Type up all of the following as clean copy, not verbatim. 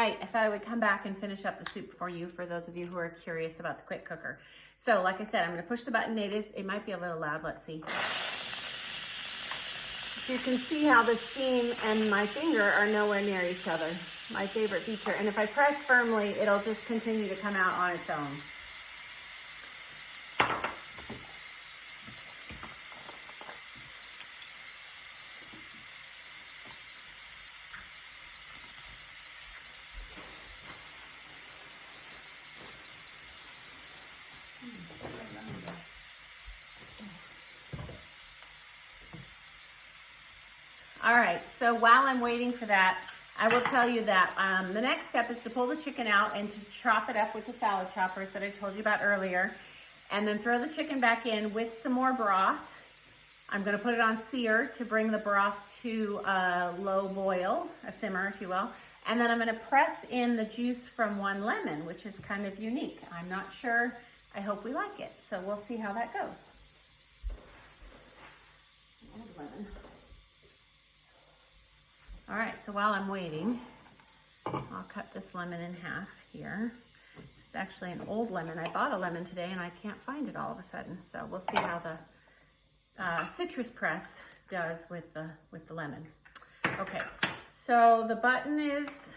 right, I thought I would come back and finish up the soup for you, for those of you who are curious about the quick cooker. So like I said, I'm gonna push the button. It might be a little loud, let's see. You can see how the steam and my finger are nowhere near each other. My favorite feature. And if I press firmly, it'll just continue to come out on its own. All right, so while I'm waiting for that, I will tell you that the next step is to pull the chicken out and to chop it up with the salad choppers that I told you about earlier, and then throw the chicken back in with some more broth. I'm gonna put it on sear to bring the broth to a low boil, a simmer, if you will, and then I'm gonna press in the juice from one lemon, which is kind of unique. I'm not sure, I hope we like it, so we'll see how that goes. Lemon. All right, so while I'm waiting, I'll cut this lemon in half here. This is actually an old lemon. I bought a lemon today and I can't find it all of a sudden. So we'll see how the citrus press does with the lemon. Okay, so the button is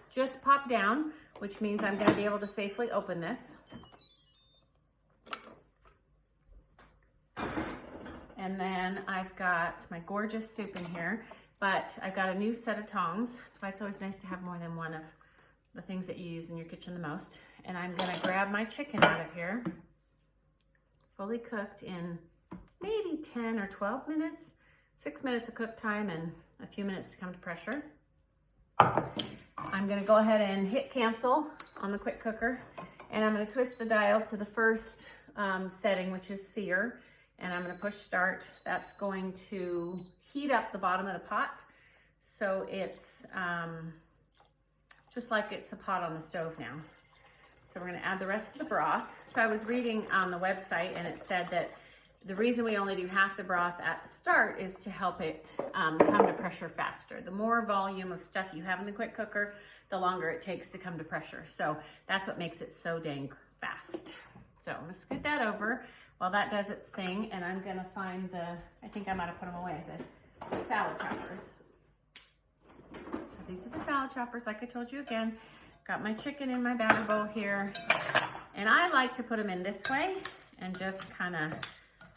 just popped down, which means I'm gonna be able to safely open this. And then I've got my gorgeous soup in here. But I've got a new set of tongs. That's why it's always nice to have more than one of the things that you use in your kitchen the most. And I'm gonna grab my chicken out of here, fully cooked in maybe 10 or 12 minutes, 6 minutes of cook time and a few minutes to come to pressure. I'm gonna go ahead and hit cancel on the quick cooker. And I'm gonna twist the dial to the first setting, which is sear. And I'm gonna push start. That's going to heat up the bottom of the pot. So it's just like it's a pot on the stove now. So we're gonna add the rest of the broth. So I was reading on the website and it said that the reason we only do half the broth at the start is to help it come to pressure faster. The more volume of stuff you have in the quick cooker, the longer it takes to come to pressure. So that's what makes it so dang fast. So I'm gonna scoot that over while that does its thing, and I'm gonna find I think I might have put them away, the salad choppers. So these are the salad choppers, like I told you again. Got my chicken in my batter bowl here, and I like to put them in this way and just kind of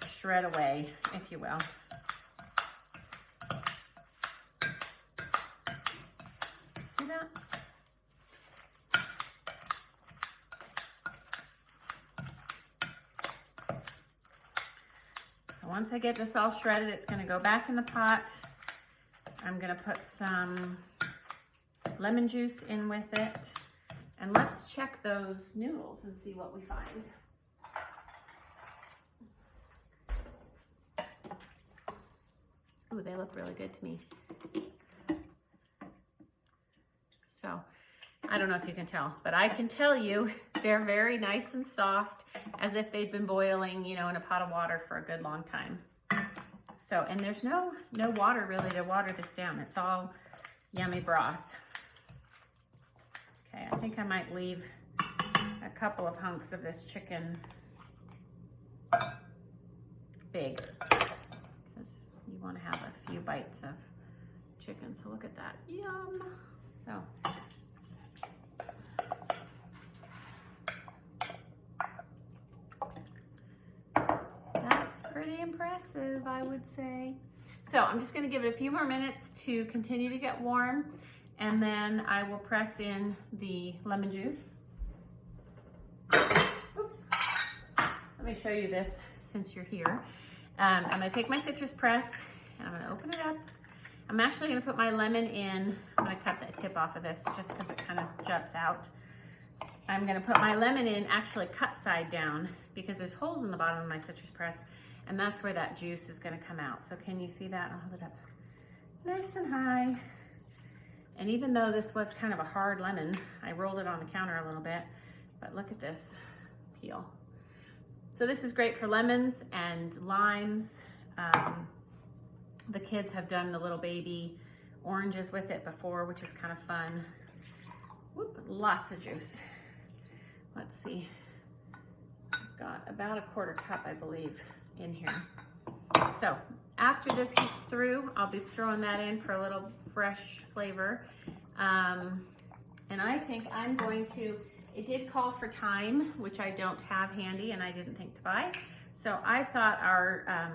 shred away, if you will. See that? So once I get this all shredded, it's gonna go back in the pot. I'm gonna put some lemon juice in with it. And let's check those noodles and see what we find. Ooh, they look really good to me. So, I don't know if you can tell, but I can tell you they're very nice and soft, as if they've been boiling, you know, in a pot of water for a good long time. So, and there's no water really to water this down. It's all yummy broth. Okay, I think I might leave a couple of hunks of this chicken big, because you want to have a few bites of chicken. So look at that, yum. So that's pretty impressive, I would say. So I'm just gonna give it a few more minutes to continue to get warm, and then I will press in the lemon juice. Oops. Let me show you this since you're here. I'm gonna take my citrus press and I'm gonna open it up. I'm actually gonna put my lemon in. I'm gonna cut the tip off of this just because it kind of juts out. I'm gonna put my lemon in, actually cut side down, because there's holes in the bottom of my citrus press, and that's where that juice is gonna come out. So can you see that? I'll hold it up nice and high. And even though this was kind of a hard lemon, I rolled it on the counter a little bit, but look at this peel. So this is great for lemons and limes. The kids have done the little baby oranges with it before, which is kind of fun. Whoop, lots of juice. Let's see. I've got about a 1/4 cup, I believe, in here. So after this heats through, I'll be throwing that in for a little fresh flavor. And I think I'm going to, it did call for thyme, which I don't have handy and I didn't think to buy. So I thought our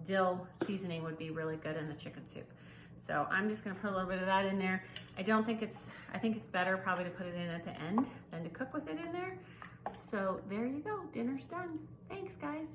dill seasoning would be really good in the chicken soup. So I'm just gonna put a little bit of that in there. I think it's better probably to put it in at the end than to cook with it in there. So there you go, dinner's done. Thanks, guys.